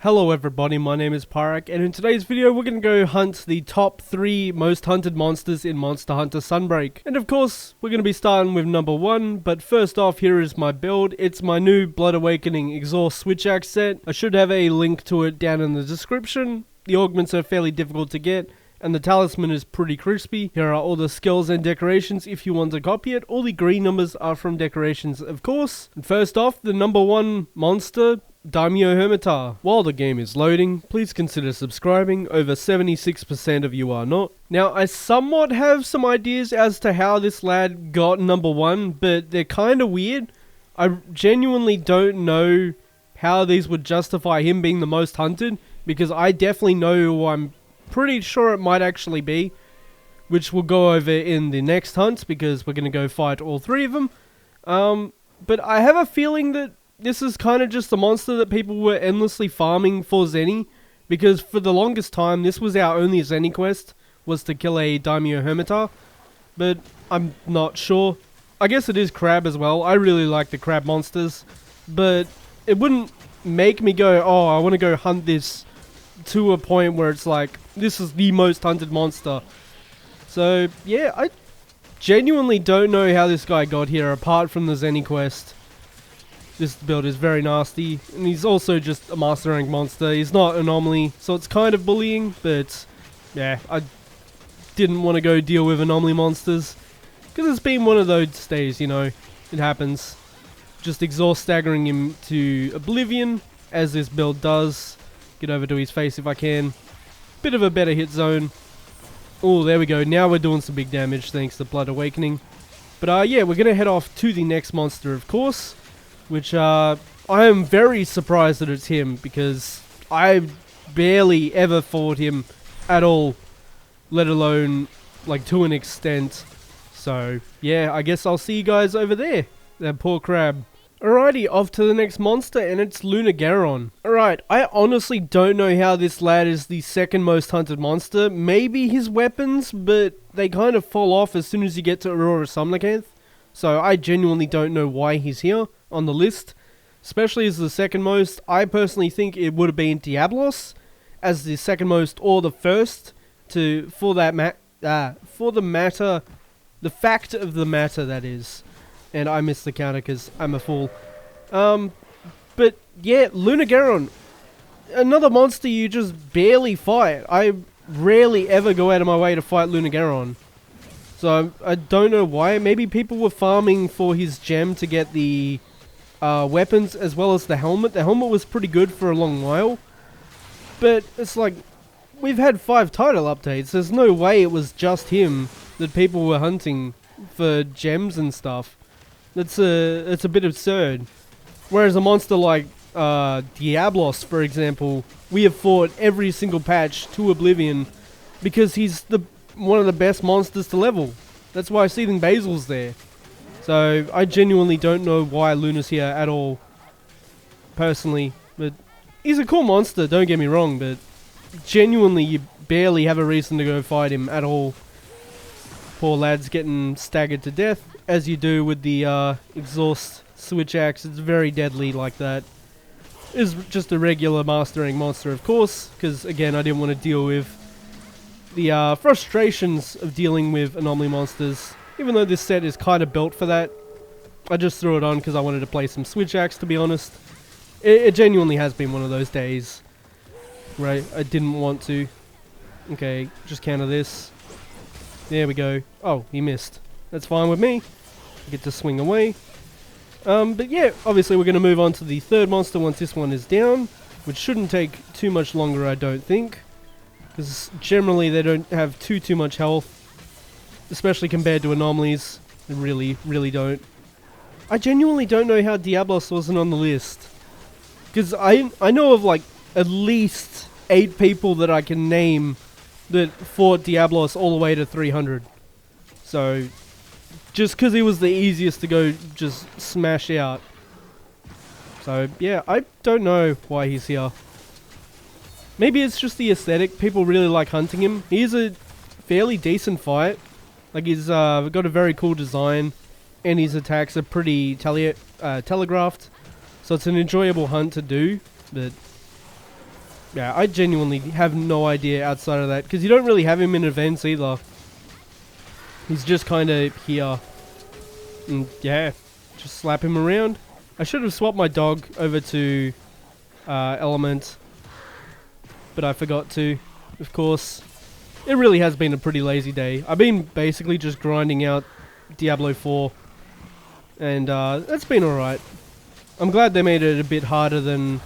Hello everybody, my name is Pyrac, and in today's video we're going to go hunt the top 3 most hunted monsters in Monster Hunter Sunbreak. And of course, we're going to be starting with number 1, but first off, here is my build. It's my new Blood Awakening Exhaust Switch Axe set. I should have a link to it down in the description. The augments are fairly difficult to get, and the talisman is pretty crispy. Here are all the skills and decorations if you want to copy it. All the green numbers are from decorations, of course. And first off, the number 1 monster, Daimyo Hermitar. While the game is loading, please consider subscribing. Over 76% of you are not. Now, I somewhat have some ideas as to how this lad got number 1, but they're kind of weird. I genuinely don't know how these would justify him being the most hunted, because I definitely know who I'm pretty sure it might actually be, which we'll go over in the next hunt, because we're going to go fight all 3 of them. But I have a feeling that this is kind of just a monster that people were endlessly farming for Zenny, because for the longest time, this was our only Zenny quest, was to kill a Daimyo Hermitar, but I'm not sure. I guess it is crab as well. I really like the crab monsters, but it wouldn't make me go, oh, I want to go hunt this to a point where it's like, this is the most hunted monster. So, yeah, I genuinely don't know how this guy got here, apart from the Zenny quest. This build is very nasty, and he's also just a master rank monster. He's not anomaly, so it's kind of bullying, but yeah, I didn't want to go deal with anomaly monsters, because it's been one of those days, you know, it happens. Just exhaust staggering him to oblivion, as this build does. Get over to his face if I can. Bit of a better hit zone. Oh, there we go, now we're doing some big damage thanks to Blood Awakening. But yeah, we're going to head off to the next monster, of course. Which, I am very surprised that it's him, because I barely ever fought him at all, let alone, like, to an extent. So, yeah, I guess I'll see you guys over there. That poor crab. Alrighty, off to the next monster, and it's lunagaron. Alright, I honestly don't know how this lad is the second most hunted monster. Maybe his weapons, but they kind of fall off as soon as you get to Aurora Somnicanth. So I genuinely don't know why he's here on the list, especially as the second most. I personally think it would have been Diablos as the second most, or the first, for the fact of the matter, that is. And I missed the counter because I'm a fool. But yeah, lunagaron, another monster you just barely fight. I rarely ever go out of my way to fight lunagaron. So I don't know why. Maybe people were farming for his gem to get the weapons as well as the helmet. The helmet was pretty good for a long while. But it's like, we've had 5 title updates. There's no way it was just him that people were hunting for gems and stuff. It's a bit absurd. Whereas a monster like Diablos, for example, we have fought every single patch to oblivion because he's one of the best monsters to level. That's why Seething Basil's there. So I genuinely don't know why Luna's here at all, personally. But he's a cool monster, don't get me wrong, but genuinely you barely have a reason to go fight him at all. Poor lad's getting staggered to death, as you do with the exhaust switch axe. It's very deadly like that. It's just a regular mastering monster, of course, because again I didn't want to deal with the frustrations of dealing with anomaly monsters. Even though this set is kind of built for that, I just threw it on because I wanted to play some Switch Axe, to be honest. It genuinely has been one of those days where I didn't want to. Okay, just counter this. There we go. Oh, he missed. That's fine with me. I get to swing away. But yeah, obviously we're going to move on to the third monster once this one is down, which shouldn't take too much longer, I don't think. Because generally they don't have too much health, especially compared to anomalies. They really don't. I genuinely don't know how Diablos wasn't on the list, because I know of like at least 8 people that I can name that fought Diablos all the way to 300. So just because he was the easiest to go just smash out. So yeah, I don't know why he's here. Maybe it's just the aesthetic. People really like hunting him. He's a fairly decent fight. Like, he's got a very cool design, and his attacks are pretty telegraphed. So it's an enjoyable hunt to do, but Yeah, I genuinely have no idea outside of that, because you don't really have him in events either. He's just kind of here. And yeah, just slap him around. I should have swapped my dog over to Element, but I forgot to, of course. It really has been a pretty lazy day. I've been basically just grinding out Diablo 4, and that's been alright. I'm glad they made it a bit harder than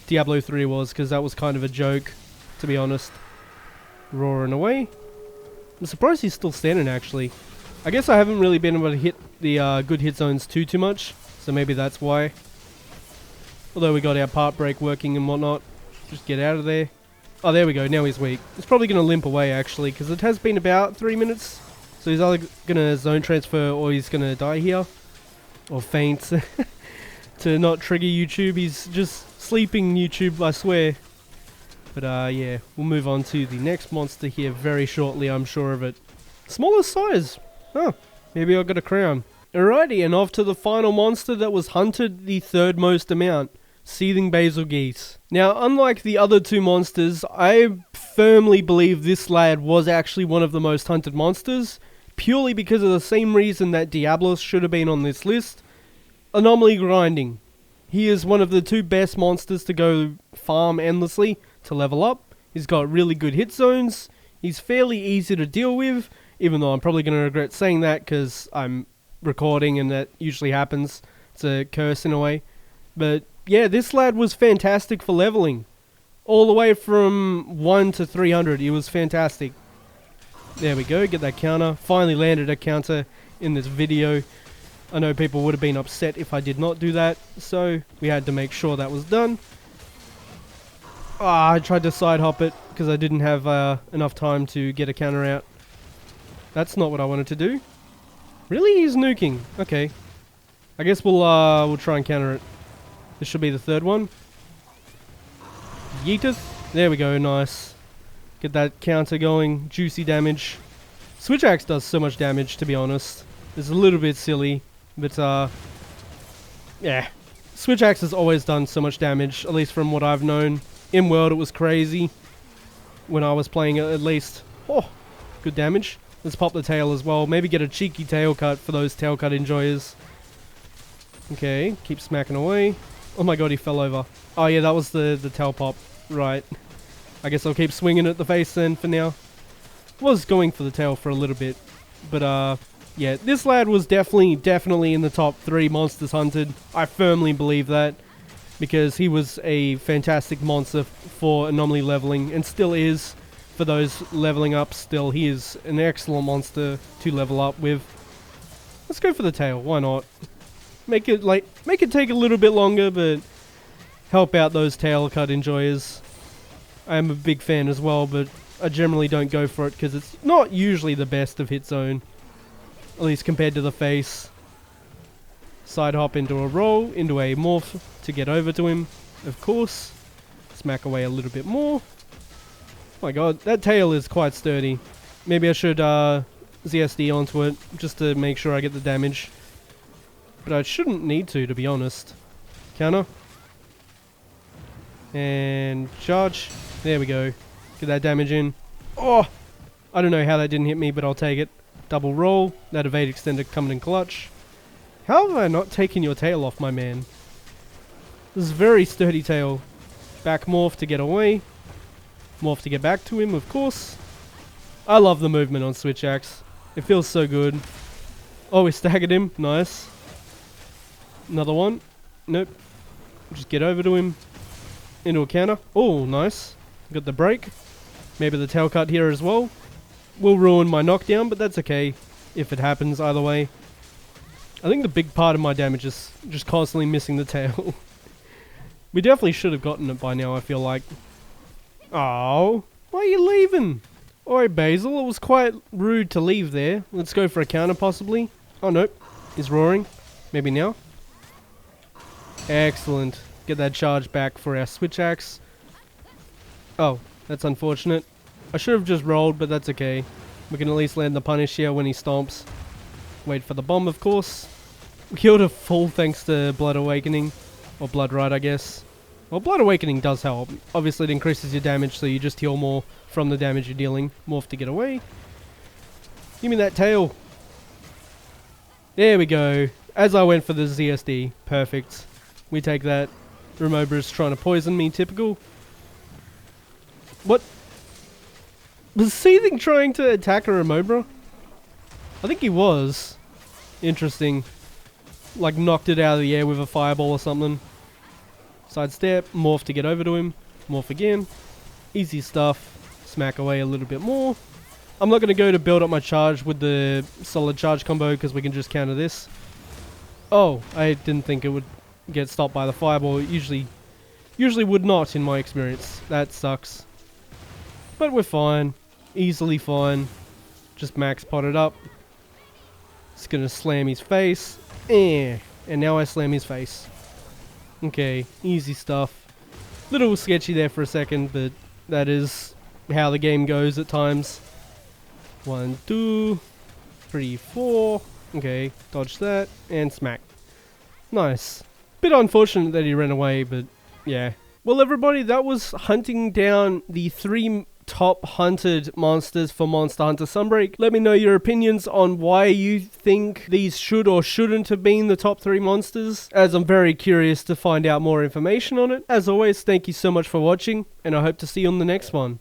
Diablo 3 was, because that was kind of a joke, to be honest. Roaring away. I'm surprised he's still standing, actually. I guess I haven't really been able to hit the good hit zones too much, so maybe that's why. Although we got our part break working and whatnot. Just get out of there. Oh, there we go. Now he's weak. He's probably going to limp away, actually, because it has been about 3 minutes. So he's either going to zone transfer or he's going to die here. Or faint. To not trigger YouTube. He's just sleeping YouTube, I swear. But yeah, we'll move on to the next monster here very shortly, I'm sure of it. Smaller size. Huh. Maybe I'll get a crown. Alrighty, and off to the final monster that was hunted the third most amount. Seething Basil Geese. Now, unlike the other two monsters, I firmly believe this lad was actually one of the most hunted monsters, purely because of the same reason that Diablos should have been on this list. Anomaly grinding. He is one of the two best monsters to go farm endlessly to level up. He's got really good hit zones. He's fairly easy to deal with, even though I'm probably going to regret saying that because I'm recording and that usually happens. It's a curse in a way. But yeah, this lad was fantastic for leveling. All the way from 1 to 300, he was fantastic. There we go, get that counter. Finally landed a counter in this video. I know people would have been upset if I did not do that, so we had to make sure that was done. I tried to side hop it because I didn't have enough time to get a counter out. That's not what I wanted to do. Really? He's nuking. Okay. I guess we'll try and counter it. This should be the third one. Yeeteth. There we go, nice. Get that counter going. Juicy damage. Switch Axe does so much damage, to be honest. It's a little bit silly, but yeah. Switch Axe has always done so much damage, at least from what I've known. In World it was crazy. When I was playing it, at least. Oh, good damage. Let's pop the tail as well. Maybe get a cheeky tail cut for those tail cut enjoyers. Okay, keep smacking away. Oh my god, he fell over. Oh yeah, that was the tail pop. Right. I guess I'll keep swinging at the face then for now. Was going for the tail for a little bit. But yeah, this lad was definitely in the top 3 monsters hunted. I firmly believe that. Because he was a fantastic monster for anomaly leveling. And still is for those leveling up still. He is an excellent monster to level up with. Let's go for the tail. Why not? Make it take a little bit longer, but help out those tail cut enjoyers. I am a big fan as well, but I generally don't go for it because it's not usually the best of hit zone. At least compared to the face. Side hop into a roll, into a morph to get over to him, of course. Smack away a little bit more. Oh my god, that tail is quite sturdy. Maybe I should ZSD onto it just to make sure I get the damage. But I shouldn't need to be honest. Counter. And charge. There we go. Get that damage in. Oh! I don't know how that didn't hit me, but I'll take it. Double roll. That evade extender coming in clutch. How have I not taken your tail off, my man? This is a very sturdy tail. Back morph to get away. Morph to get back to him, of course. I love the movement on Switch Axe. It feels so good. Oh, we staggered him. Nice. Another one. Nope. Just get over to him. Into a counter. Oh, nice. Got the break. Maybe the tail cut here as well. Will ruin my knockdown, but that's okay. If it happens either way. I think the big part of my damage is just constantly missing the tail. We definitely should have gotten it by now, I feel like. Oh, why are you leaving? Alright, Basil, it was quite rude to leave there. Let's go for a counter, possibly. Oh, nope. He's roaring. Maybe now. Excellent. Get that charge back for our Switch Axe. Oh, that's unfortunate. I should have just rolled, but that's okay. We can at least land the punish here when he stomps. Wait for the bomb, of course. We killed a full thanks to Blood Awakening. Or Blood Rite, I guess. Well, Blood Awakening does help. Obviously, it increases your damage, so you just heal more from the damage you're dealing. Morph to get away. Give me that tail. There we go. As I went for the ZSD. Perfect. We take that. Remobra's trying to poison me. Typical. What? Was Seething trying to attack a Remobra? I think he was. Interesting. Like knocked it out of the air with a fireball or something. Sidestep. Morph to get over to him. Morph again. Easy stuff. Smack away a little bit more. I'm not going to go to build up my charge with the solid charge combo because we can just counter this. Oh, I didn't think it would get stopped by the fireball. It usually would not in my experience. That sucks. But we're fine. Easily fine. Just max pot it up. It's going to slam his face. And now I slam his face. Okay, easy stuff. Little sketchy there for a second, but that is how the game goes at times. 1, 2, 3, 4. Okay, dodge that, and smack. Nice. Bit unfortunate that he ran away, but yeah. Well, everybody, that was hunting down the 3 top hunted monsters for Monster Hunter Sunbreak. Let me know your opinions on why you think these should or shouldn't have been the top 3 monsters, as I'm very curious to find out more information on it. As always, thank you so much for watching, and I hope to see you on the next one.